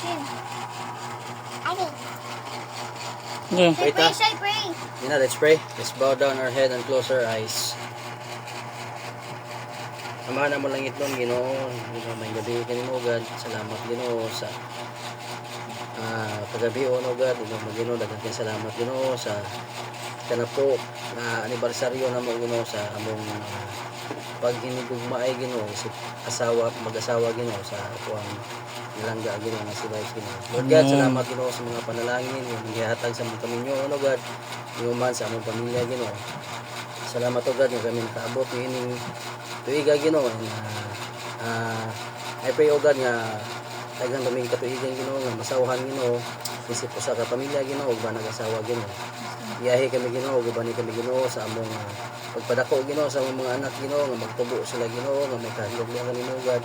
Okay. Wait, pray. Let's pray. Let's bow down our head and close our eyes. Amahan na mo lang itlong, Ginoo. May gabi kanimo, God. Salamat, Ginoo, sa paggabi, no, God. Ginoo, daghang salamat, Ginoo, sa kanapo na anibersaryo na mo, Ginoo, sa among paghinigugmaay, Ginoo, sa mag-asawa, Ginoo, sa tuwang nilangga, Ginoo, na si Vice, Ginoo. Lord God, salamat, Ginoo, sa mga panalangin, yung gihatag sa mga kaminyo, no, God. Ginoo man sa among pamilya, Ginoo. Salamat, O God, nga kami nakaabot ng tuiga, Ginoo. I pray, O God, nga tagang kami katuigan, Ginoo, nga masawahan, Ginoo, isip ko sa kapamilya, Ginoo, ug ba nag-asawa, Ginoo. Iyahe kami, Ginoo, ug bani kami, Ginoo, sa among pagpadako, Ginoo, sa among mga anak, Ginoo, nga magtubo sila, Ginoo, nga may kahilog niya kanimo, God.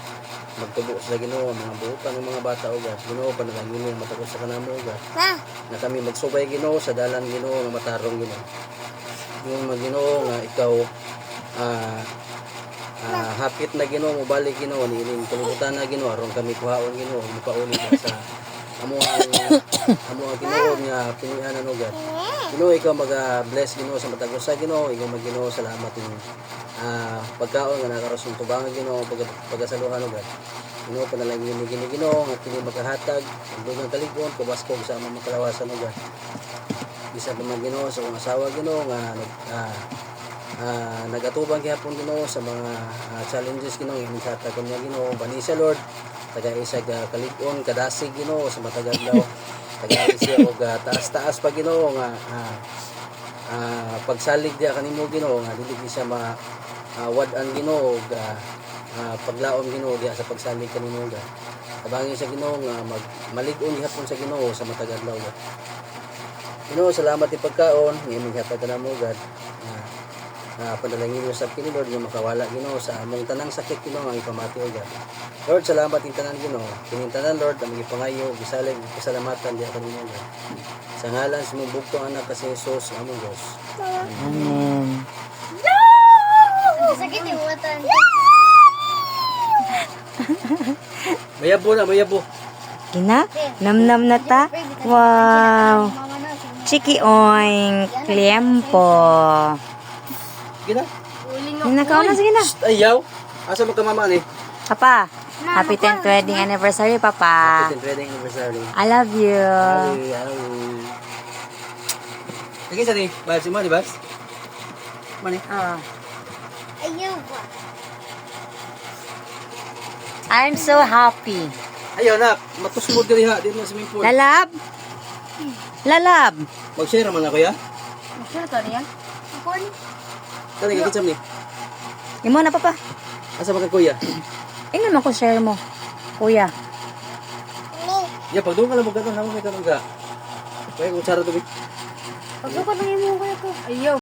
Magtubo sila, Ginoo, ang mga buutan ng mga bata, O God. Ginoo, panalangin mo matagos sa kanamo, O God. Na kami magsubay, Ginoo, sa dalan, Ginoo, nga matarong, Ginoo. Yung Ginoo nga ikaw hapit na, Ginoo, mubalik, Ginoo, niining kalibutan na, Ginoo, aron kami kuhaon, Ginoo, mukauli sa amo ang tinuod nga pinihanan, O God. Ginoo, ikaw mag-bless, Ginoo, sa matagusa, Ginoo, ikaw Ginoo, salamat yung pagkaon nga nakaros ng tubangan, Ginoo, pagasaluhan, O God. Ginoo, panalangin ni Ginoo, nga kini magkahatag ang dugang talikon, kubaskog sa among makalawasan, O God. Isa pa man, Ginoo, sa kong asawa, Ginoo, nga nagatubang gihapon, Ginoo, sa mga challenges, Ginoo, yung hatag niya, Ginoo, banisa, Lord, taga-isa kalig-on, kadasig, Ginoo, sa matagaglaw, taga-isa o taas-taas pa, Ginoo, nga pagsalig diya kanimo, Ginoo, nga dili siya wadan, Ginoo, paglaom, Ginoo, diya sa pagsalig kanimo, ga tabangin sa Ginoo, nga malig-on gihapon sa Ginoo, sa matagaglaw, ga Ginoo, salamat ti pagkaon, ngayong hatag ka na mo, God. Padalangin mo sa kini, Lord, nga makawala, Ginoo, sa among tanang sakit, Ginoo, ang ipamati, O God. Lord, salamat yung tanan, Ginoo. Kining tanan, Lord, ang ipangayo, gisalig, kasalamatan, diya kanimo, God. Sa ngalan sa mong bugtong anak kasi Jesus, among Diyos. Amen. Sakit yung mata. Mayabo na, mayabo. Kina? Namnam na ta? Wow. Chiki oink. Kliempo. Gina? Ninakaw na, sige na. Ayaw. Asa mo ka, mama, ni? Papa, happy 10th wedding anniversary, Papa. Happy 10th wedding anniversary. I love you. Sige, sa ni? Babs, mo, ni Babs? Mani? Oh. Ayaw ba? I'm so happy. Ayaw na, matusmod diri ha, dito na swimming pool. Lalab? Lalab? Mag-share man ako, ya? Masya ka niya? Ako ni? Kani, kakitsam ni? Imo na, Papa. Asa ba ka, kuya? Ingin mo ko share mo, Kuya. Ya, pag doon ka lang magkakang, hamon may kamangga. Kaya kung tsara to, Pagsukat ng imo ko. Ayaw.